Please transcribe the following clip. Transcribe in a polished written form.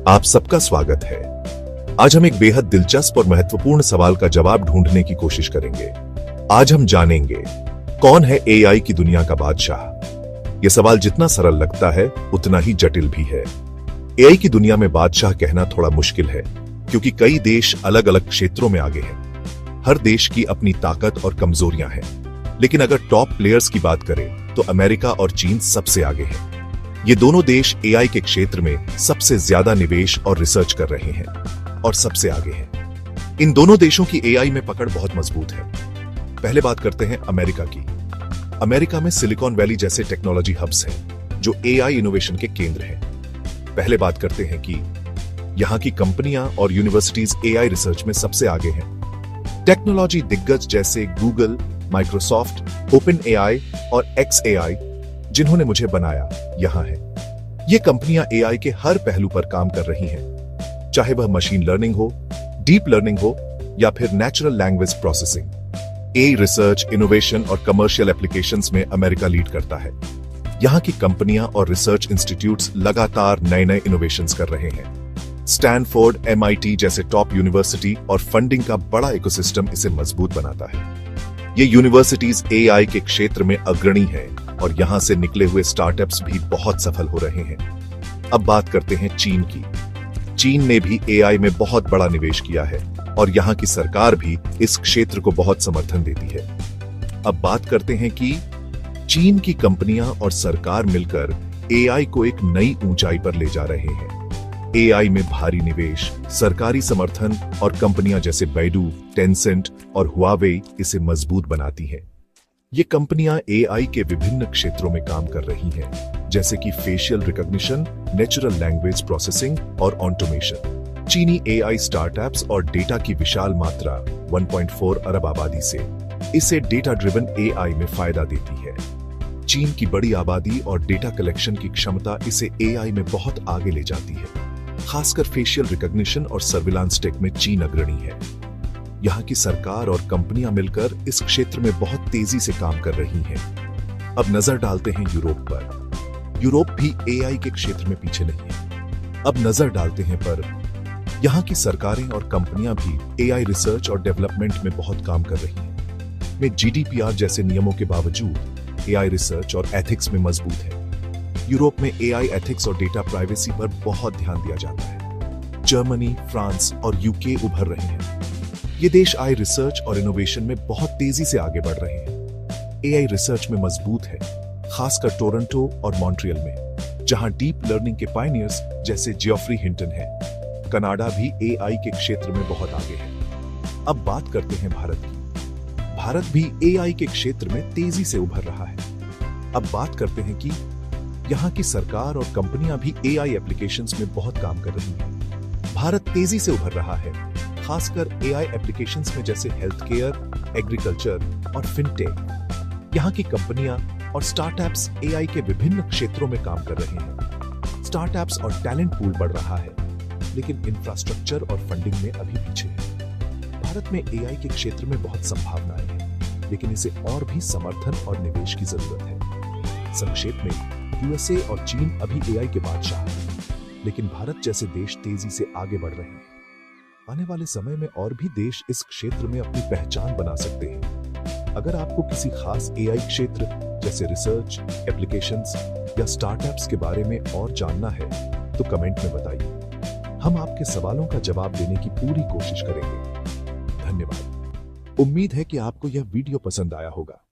आप सबका स्वागत है। आज हम एक बेहद दिलचस्प और महत्वपूर्ण सवाल का जवाब ढूंढने की कोशिश करेंगे। आज हम जानेंगे कौन है एआई की दुनिया का बादशाह। यह सवाल जितना सरल लगता है उतना ही जटिल भी है। एआई की दुनिया में बादशाह कहना थोड़ा मुश्किल है क्योंकि कई देश अलग अलग क्षेत्रों में आगे हैं। हर देश की अपनी ताकत और कमजोरियां हैं, लेकिन अगर टॉप प्लेयर्स की बात करें तो अमेरिका और चीन सबसे आगे हैं। ये दोनों देश एआई के क्षेत्र में सबसे ज्यादा निवेश और रिसर्च कर रहे हैं और सबसे आगे हैं। इन दोनों देशों की एआई में पकड़ बहुत मजबूत है। पहले बात करते हैं अमेरिका की। अमेरिका में सिलिकॉन वैली जैसे टेक्नोलॉजी हब्स हैं जो एआई इनोवेशन के केंद्र हैं। पहले बात करते हैं कि यहां की कंपनियां और यूनिवर्सिटीज एआई रिसर्च में सबसे आगे हैं। टेक्नोलॉजी दिग्गज जैसे गूगल, माइक्रोसॉफ्ट, ओपन एआई और एक्स एआई जिन्होंने मुझे बनाया यहां है। ये कंपनियां एआई के हर पहलू पर काम कर रही हैं, चाहे वह मशीन लर्निंग हो, डीप लर्निंग हो या फिर natural language processing. AI research, innovation और कमर्शियल एप्लीकेशंस में अमेरिका लीड करता है। यहां की कंपनियां और रिसर्च इंस्टीट्यूट्स लगातार नए नए इनोवेशंस कर रहे हैं। स्टैनफोर्ड, एमआईटी जैसे टॉप यूनिवर्सिटी और फंडिंग का बड़ा इकोसिस्टम इसे मजबूत बनाता है। ये यूनिवर्सिटीज एआई के क्षेत्र में अग्रणी हैं और यहां से निकले हुए स्टार्टअप्स भी बहुत सफल हो रहे हैं। अब बात करते हैं चीन की। चीन ने भी एआई में बहुत बड़ा निवेश किया है और यहां की सरकार भी इस क्षेत्र को बहुत समर्थन देती है। अब बात करते हैं कि चीन की कंपनियां और सरकार मिलकर एआई को एक नई ऊंचाई पर ले जा रहे हैं। एआई में भारी निवेश, सरकारी समर्थन और कंपनियां जैसे बैडू, टेंसेंट और हुआवे इसे मजबूत बनाती हैं। ये कंपनियां एआई के विभिन्न क्षेत्रों में काम कर रही हैं, जैसे कि facial recognition, natural language processing और ऑटोमेशन। चीनी एआई स्टार्टअप्स और डेटा की विशाल मात्रा 1.4 अरब आबादी से इसे डेटा ड्रिवन एआई में फायदा देती है। चीन की बड़ी आबादी और डेटा कलेक्शन की क्षमता इसे एआई में बहुत आगे ले जाती है। खासकर फेशियल रिकॉग्निशन और सर्विलांस टेक में चीन अग्रणी है। यहाँ की सरकार और कंपनियां मिलकर इस क्षेत्र में बहुत तेजी से काम कर रही हैं। अब नजर डालते हैं यूरोप पर। यूरोप भी एआई के क्षेत्र में पीछे नहीं है। अब नजर डालते हैं पर यहाँ की सरकारें और कंपनियां भी एआई रिसर्च और डेवलपमेंट में बहुत काम कर रही हैं। में जीडीपीआर जैसे नियमों के बावजूद एआई रिसर्च और एथिक्स में मजबूत है। यूरोप में एआई एथिक्स और डेटा प्राइवेसी पर बहुत ध्यान दिया जाता है। जर्मनी, फ्रांस और यूके उभर रहे हैं। ये देश एआई रिसर्च और इनोवेशन में बहुत तेजी से आगे बढ़ रहे हैं। एआई रिसर्च में मजबूत है, खासकर टोरंटो और मॉन्ट्रियल में, जहां डीप लर्निंग के पायनियर्स जैसे जियोफ्री हिंटन हैं। कनाडा भी एआई के क्षेत्र में बहुत आगे है। अब बात करते हैं भारत की। भारत भी एआई के क्षेत्र में तेजी से उभर रहा है। अब बात करते हैं कि यहाँ की सरकार और कंपनियां भी एआई एप्लीकेशंस में बहुत काम कर रही हैं। भारत तेजी से उभर रहा है, खासकर एआई एप्लीकेशंस में जैसे हेल्थ केयर, एग्रीकल्चर और फिनटेक। यहाँ की कंपनियां और स्टार्टअप्स एआई के विभिन्न क्षेत्रों में काम कर रहे हैं। स्टार्टअप्स और टैलेंट पूल बढ़ रहा है, लेकिन इंफ्रास्ट्रक्चर और फंडिंग में अभी पीछे है। भारत में एआई के क्षेत्र में बहुत संभावनाएं हैं, लेकिन इसे और भी समर्थन और निवेश की जरूरत है। संक्षेप में, यूएसए और चीन अभी एआई के बादशाह हैं, लेकिन भारत जैसे देश तेजी से आगे बढ़ रहे हैं। आने वाले समय में और भी देश इस क्षेत्र में अपनी पहचान बना सकते हैं। अगर आपको किसी खास एआई क्षेत्र जैसे रिसर्च, एप्लीकेशंस या स्टार्टअप्स के बारे में और जानना है तो कमेंट में बताइए। हम आपके सवालों का जवाब देने की पूरी कोशिश करेंगे। धन्यवाद। उम्मीद है कि आपको यह वीडियो पसंद आया होगा।